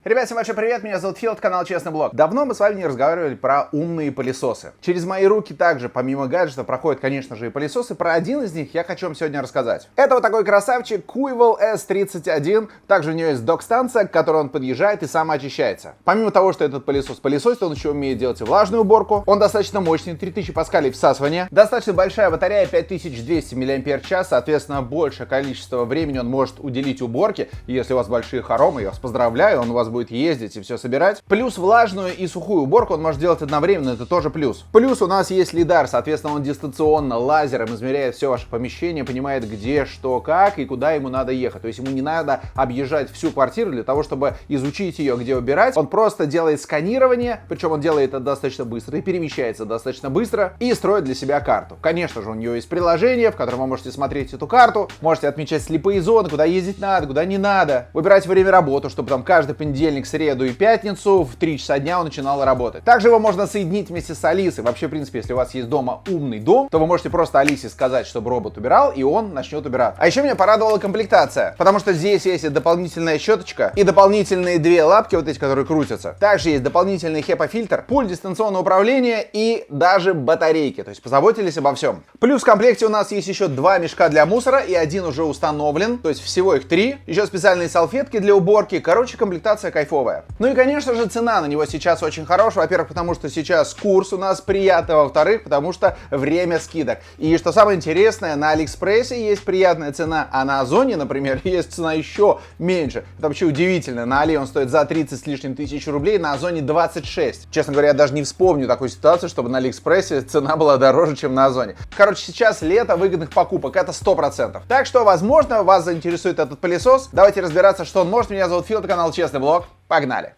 Ребят, всем большой привет, меня зовут Фил, канал Честный Блог. Давно мы с вами не разговаривали про умные пылесосы. Через мои руки также, помимо гаджетов, проходят, конечно же, и пылесосы. Про один из них я хочу вам сегодня рассказать. Это вот такой красавчик Kuival S31. Также у него есть док-станция, к которой он подъезжает и самоочищается. Помимо того, что этот пылесос пылесосит, он еще умеет делать и влажную уборку. Он достаточно мощный, 3000 паскалей всасывания. Достаточно большая батарея, 5200 мАч. Соответственно, большее количество времени он может уделить уборке. И если у вас большие хоромы, я вас поздравляю, он у вас будет ездить и все собирать. Плюс влажную и сухую уборку он может делать одновременно, это тоже плюс. Плюс у нас есть лидар, соответственно, он дистанционно лазером измеряет все ваше помещение, понимает, где, что, как и куда ему надо ехать. То есть ему не надо объезжать всю квартиру для того, чтобы изучить ее, где убирать. Он просто делает сканирование, причем он делает это достаточно быстро и перемещается достаточно быстро и строит для себя карту. Конечно же, у него есть приложение, в котором вы можете смотреть эту карту, можете отмечать слепые зоны, куда ездить надо, куда не надо, выбирать время работы, чтобы там каждый понедельник, среду и пятницу в 3 часа дня он начинал работать. Также его можно соединить вместе с Алисой. Вообще, в принципе, если у вас есть дома умный дом, то вы можете просто Алисе сказать, чтобы робот убирал, и он начнет убирать. А еще меня порадовала комплектация, потому что здесь есть и дополнительная щеточка, и дополнительные две лапки, вот эти, которые крутятся. Также есть дополнительный HEPA-фильтр, пульт дистанционного управления и даже батарейки. То есть позаботились обо всем. Плюс в комплекте у нас есть еще 2 мешка для мусора, и один уже установлен, то есть всего их 3. Еще специальные салфетки для уборки. Короче, комплектация кайфовая. Ну и, конечно же, цена на него сейчас очень хорошая. Во-первых, потому что сейчас курс у нас приятный. Во-вторых, потому что время скидок. И что самое интересное, на Алиэкспрессе есть приятная цена, а на Озоне, например, есть цена еще меньше. Это вообще удивительно. На Али он стоит за 30 с лишним тысяч рублей, на Озоне 26. Честно говоря, я даже не вспомню такую ситуацию, чтобы на Алиэкспрессе цена была дороже, чем на Озоне. Короче, сейчас лето выгодных покупок, это 100%. Так что, возможно, вас заинтересует этот пылесос. Давайте разбираться, что он может. Меня зовут Фил, это канал Честный Блог. Погнали!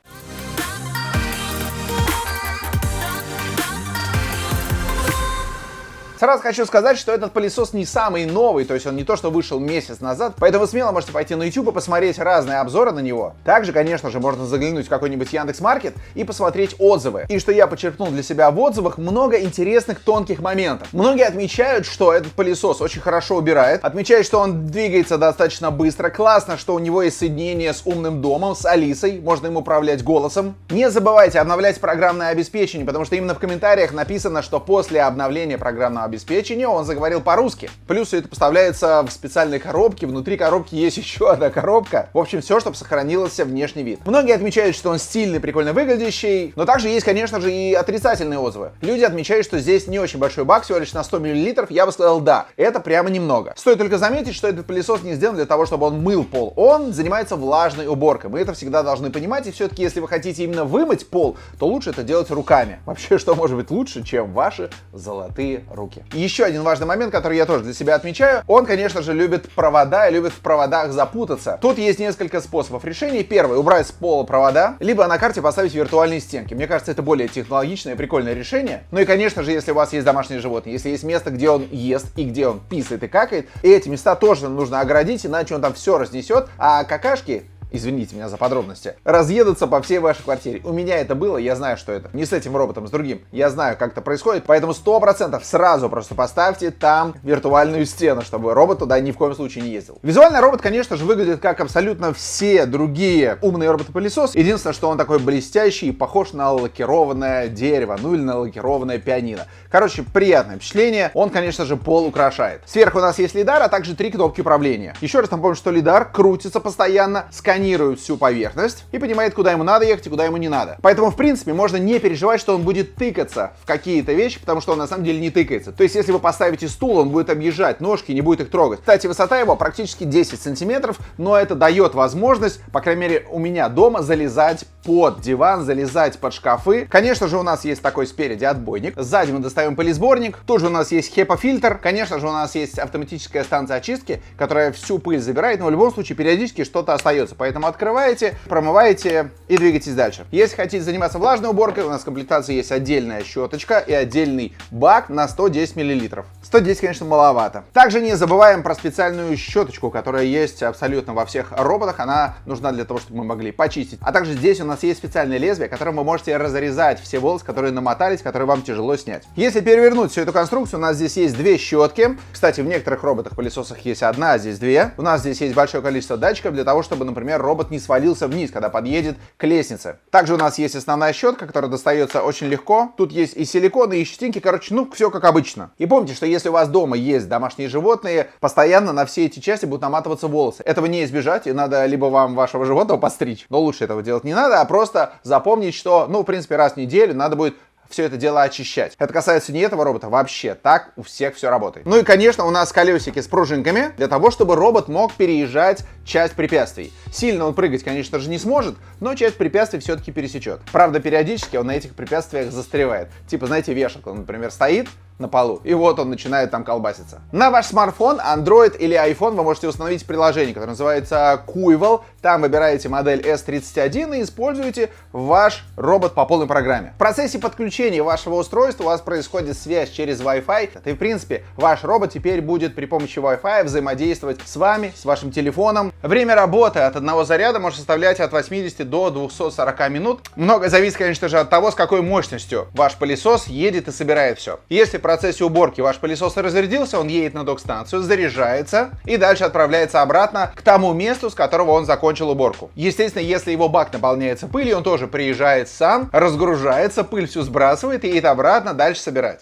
Сразу хочу сказать, что этот пылесос не самый новый, то есть он не то, что вышел месяц назад, поэтому смело можете пойти на YouTube и посмотреть разные обзоры на него. Также, конечно же, можно заглянуть в какой-нибудь Яндекс.Маркет и посмотреть отзывы. И что я подчеркнул для себя в отзывах, много интересных тонких моментов. Многие отмечают, что этот пылесос очень хорошо убирает, отмечают, что он двигается достаточно быстро, классно, что у него есть соединение с умным домом, с Алисой, можно им управлять голосом. Не забывайте обновлять программное обеспечение, потому что именно в комментариях написано, что после обновления программного обеспечения он заговорил по-русски. Плюс все это поставляется в специальной коробке, внутри коробки есть еще одна коробка. В общем, все, чтобы сохранился внешний вид. Многие отмечают, что он стильный, прикольно выглядящий, но также есть, конечно же, и отрицательные отзывы. Люди отмечают, что здесь не очень большой бак, всего лишь на 100 мл. Я бы сказал, да, это прямо немного. Стоит только заметить, что этот пылесос не сделан для того, чтобы он мыл пол. Он занимается влажной уборкой. Мы это всегда должны понимать, и все-таки, если вы хотите именно вымыть пол, то лучше это делать руками. Вообще, что может быть лучше, чем ваши золотые руки? Еще один важный момент, который я тоже для себя отмечаю, он, конечно же, любит провода и любит в проводах запутаться. Тут есть несколько способов решения. Первый — убрать с пола провода, либо на карте поставить виртуальные стенки. Мне кажется, это более технологичное и прикольное решение. Ну и, конечно же, если у вас есть домашние животные, если есть место, где он ест и где он писает и какает, эти места тоже нужно оградить, иначе он там все разнесет, а какашки, извините меня за подробности, разъедутся по всей вашей квартире. У меня это было, я знаю, что это. Не с этим роботом, с другим. Я знаю, как это происходит, поэтому 100% сразу просто поставьте там виртуальную стену, чтобы робот туда ни в коем случае не ездил. Визуально робот, конечно же, выглядит как абсолютно все другие умные роботы-пылесосы. Единственное, что он такой блестящий и похож на лакированное дерево, ну или на лакированное пианино. Короче, приятное впечатление. Он, конечно же, пол украшает. Сверху у нас есть лидар, а также 3 кнопки управления. Еще раз напомню, что лидар крутится постоянно, сканирует всю поверхность и понимает, куда ему надо ехать и куда ему не надо. Поэтому, в принципе, можно не переживать, что он будет тыкаться в какие-то вещи, потому что он на самом деле не тыкается. То есть, если вы поставите стул, он будет объезжать ножки, не будет их трогать. Кстати, высота его практически 10 сантиметров, но это дает возможность, по крайней мере, у меня дома, залезать под диван, залезать под шкафы. Конечно же, у нас есть такой спереди отбойник. Сзади мы достаем пылесборник. Тут же у нас есть HEPA-фильтр. Конечно же, у нас есть автоматическая станция очистки, которая всю пыль забирает, но в любом случае периодически что-то остается. Поэтому открываете, промываете и двигаетесь дальше. Если хотите заниматься влажной уборкой, у нас в комплектации есть отдельная щеточка и отдельный бак на 110 мл. 110, конечно, маловато. Также не забываем про специальную щеточку, которая есть абсолютно во всех роботах. Она нужна для того, чтобы мы могли почистить. А также здесь у нас есть специальное лезвие, которым вы можете разрезать все волосы, которые намотались, которые вам тяжело снять. Если перевернуть всю эту конструкцию, у нас здесь есть 2 щетки. Кстати, в некоторых роботах-пылесосах есть одна, а здесь 2. У нас здесь есть большое количество датчиков для того, чтобы, например, например, робот не свалился вниз, когда подъедет к лестнице. Также у нас есть основная щетка, которая достается очень легко. Тут есть и силикон, и щетинки, короче, ну, все как обычно. И помните, что если у вас дома есть домашние животные, постоянно на все эти части будут наматываться волосы. Этого не избежать, и надо либо вам вашего животного постричь, но лучше этого делать не надо, а просто запомнить, что, ну, в принципе, раз в неделю надо будет все это дело очищать. Это касается не этого робота вообще, так у всех все работает. Ну и, конечно, у нас колесики с пружинками, для того, чтобы робот мог переезжать часть препятствий. Сильно он прыгать, конечно же, не сможет, но часть препятствий все-таки пересечет. Правда, периодически он на этих препятствиях застревает. Типа, знаете, вешалка, он, например, стоит на полу, и вот он начинает там колбаситься. На ваш смартфон, Android или iPhone вы можете установить приложение, которое называется Kuival. Там выбираете модель S31 и используете ваш робот по полной программе. В процессе подключения вашего устройства у вас происходит связь через Wi-Fi, и в принципе ваш робот теперь будет при помощи Wi-Fi взаимодействовать с вами, с вашим телефоном. Время работы от одного заряда может составлять от 80 до 240 минут. Многое зависит, конечно же, от того, с какой мощностью ваш пылесос едет и собирает все. Если в процессе уборки ваш пылесос разрядился, он едет на док-станцию, заряжается и дальше отправляется обратно к тому месту, с которого он закончил уборку. Естественно, если его бак наполняется пылью, он тоже приезжает сам, разгружается, пыль всю сбрасывает и едет обратно дальше собирать.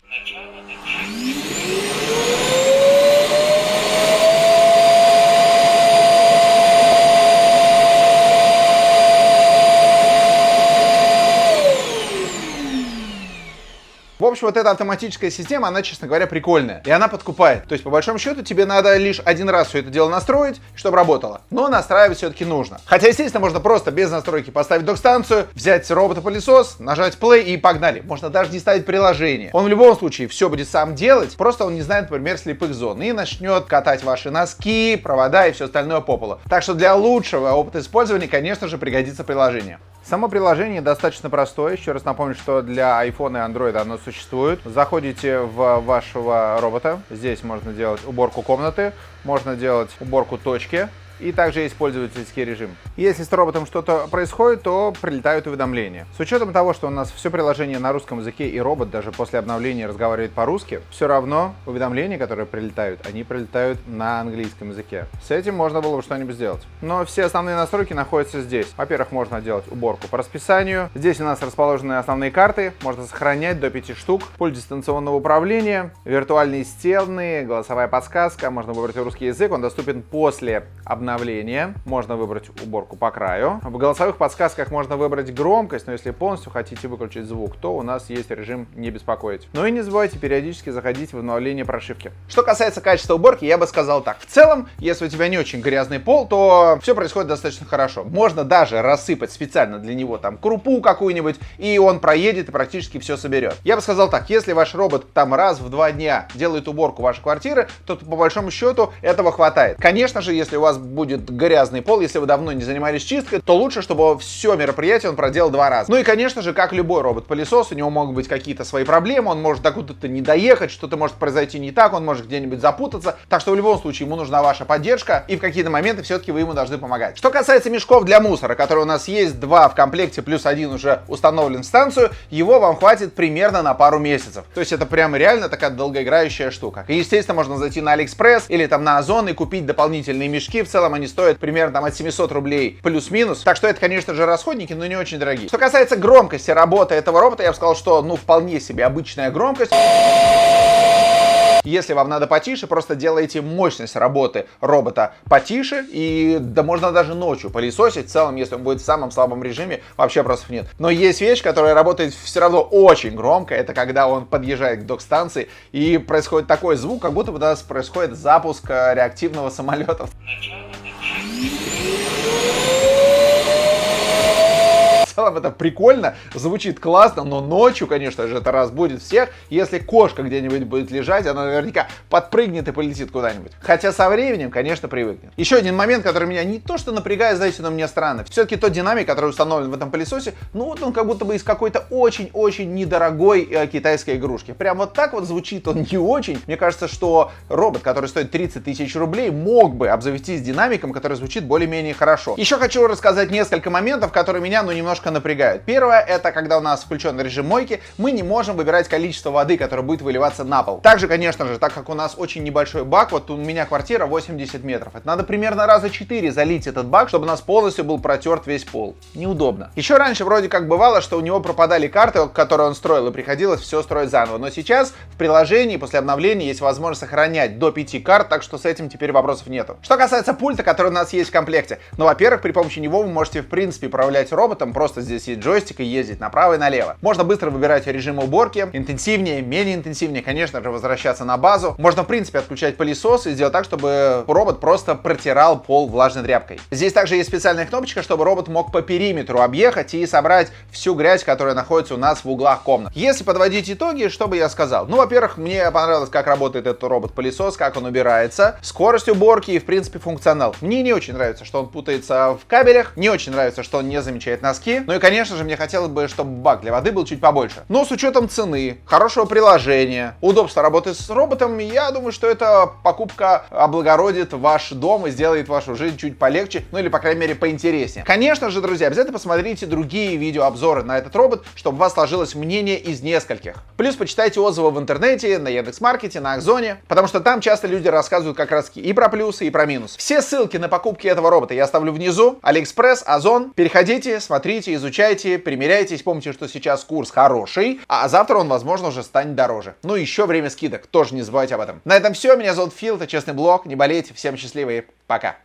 В общем, вот эта автоматическая система, она, честно говоря, прикольная. И она подкупает. То есть, по большому счету, тебе надо лишь один раз все это дело настроить, чтобы работало. Но настраивать все-таки нужно. Хотя, естественно, можно просто без настройки поставить док-станцию, взять робота-пылесос, нажать play и погнали. Можно даже не ставить приложение. Он в любом случае все будет сам делать, просто он не знает, например, слепых зон. И начнет катать ваши носки, провода и все остальное по полу. Так что для лучшего опыта использования, конечно же, пригодится приложение. Само приложение достаточно простое. Еще раз напомню, что для iPhone и Android оно существует. Заходите в вашего робота. Здесь можно делать уборку комнаты, можно делать уборку точки. И также есть пользовательский режим. Если с роботом что-то происходит, то прилетают уведомления. С учетом того, что у нас все приложение на русском языке и робот даже после обновления разговаривает по-русски, все равно уведомления, которые прилетают, они прилетают на английском языке. С этим можно было бы что-нибудь сделать. Но все основные настройки находятся здесь. Во-первых, можно делать уборку по расписанию. Здесь у нас расположены основные карты. Можно сохранять до 5 штук. Пульт дистанционного управления, виртуальные стены, голосовая подсказка. Можно выбрать русский язык. Он доступен после обновления. Можно выбрать уборку по краю. В голосовых подсказках можно выбрать громкость, но если полностью хотите выключить звук, то у нас есть режим «Не беспокоить». Ну и не забывайте периодически заходить в обновление прошивки. Что касается качества уборки, я бы сказал так. В целом, если у тебя не очень грязный пол, то все происходит достаточно хорошо. Можно даже рассыпать специально для него там крупу какую-нибудь, и он проедет и практически все соберет. Я бы сказал так, если ваш робот там раз в 2 дня делает уборку вашей квартиры, то по большому счету этого хватает. Конечно же, если у вас будет грязный пол, если вы давно не занимались чисткой, то лучше, чтобы все мероприятие он проделал 2 раза. Ну и, конечно же, как любой робот-пылесос, у него могут быть какие-то свои проблемы, он может докуда-то не доехать, что-то может произойти не так, он может где-нибудь запутаться. Так что в любом случае ему нужна ваша поддержка, и в какие-то моменты все-таки вы ему должны помогать. Что касается мешков для мусора, которые у нас есть 2 в комплекте, плюс 1 уже установлен в станцию, его вам хватит примерно на пару месяцев. То есть это прямо реально такая долгоиграющая штука. И, естественно, можно зайти на AliExpress или там на Озон и купить дополнительные мешки. В целом они стоят примерно там от 700 рублей плюс-минус. Так что это, конечно же, расходники, но не очень дорогие. Что касается громкости работы этого робота, я бы сказал, что, ну, вполне себе обычная громкость. Если вам надо потише, просто делайте мощность работы робота потише, и да можно даже ночью пылесосить. В целом, если он будет в самом слабом режиме, вообще вопросов нет. Но есть вещь, которая работает все равно очень громко. Это когда он подъезжает к док-станции, и происходит такой звук, как будто бы у нас происходит запуск реактивного самолета. В целом это прикольно, звучит классно, но ночью, конечно же, это разбудит всех. Если кошка где-нибудь будет лежать, она наверняка подпрыгнет и полетит куда-нибудь. Хотя со временем, конечно, привыкнет. Еще один момент, который меня не то что напрягает, знаете, но мне странно. Все-таки тот динамик, который установлен в этом пылесосе, ну вот он как будто бы из какой-то очень-очень недорогой китайской игрушки. Прям вот так вот звучит он не очень. Мне кажется, что робот, который стоит 30 тысяч рублей, мог бы обзавестись динамиком, который звучит более-менее хорошо. Еще хочу рассказать несколько моментов, которые меня, ну, немножко напрягают. Первое, это когда у нас включен режим мойки, мы не можем выбирать количество воды, которое будет выливаться на пол. Также, конечно же, так как у нас очень небольшой бак, вот у меня квартира 80 метров, это надо примерно раза 4 залить этот бак, чтобы у нас полностью был протерт весь пол. Неудобно. Еще раньше вроде как бывало, что у него пропадали карты, которые он строил, и приходилось все строить заново. Но сейчас в приложении после обновления есть возможность сохранять до 5 карт, так что с этим теперь вопросов нету. Что касается пульта, который у нас есть в комплекте, ну, во-первых, при помощи него вы можете, в принципе, управлять роботом, просто здесь есть джойстик и ездить направо и налево. Можно быстро выбирать режимы уборки, интенсивнее, менее интенсивнее, конечно же, возвращаться на базу. Можно, в принципе, отключать пылесос и сделать так, чтобы робот просто протирал пол влажной тряпкой. Здесь также есть специальная кнопочка, чтобы робот мог по периметру объехать и собрать всю грязь, которая находится у нас в углах комнат. Если подводить итоги, что бы я сказал? Ну, во-первых, мне понравилось, как работает этот робот-пылесос, как он убирается, скорость уборки и, в принципе, функционал. Мне не очень нравится, что он путается в кабелях, не очень нравится, что он не замечает носки. Ну и, конечно же, мне хотелось бы, чтобы бак для воды был чуть побольше. Но с учетом цены, хорошего приложения, удобства работы с роботом, я думаю, что эта покупка облагородит ваш дом и сделает вашу жизнь чуть полегче, ну или, по крайней мере, поинтереснее. Конечно же, друзья, обязательно посмотрите другие видеообзоры на этот робот, чтобы у вас сложилось мнение из нескольких. Плюс почитайте отзывы в интернете, на Яндекс.Маркете, на Озоне, потому что там часто люди рассказывают как раз и про плюсы, и про минусы. Все ссылки на покупки этого робота я оставлю внизу. Алиэкспресс, Озон. Переходите, смотрите, изучайте, примеряйтесь. Помните, что сейчас курс хороший, а завтра он, возможно, уже станет дороже. Ну и еще время скидок, тоже не забывайте об этом. На этом все. Меня зовут Фил, это Честный Блог. Не болейте, всем счастливо и пока.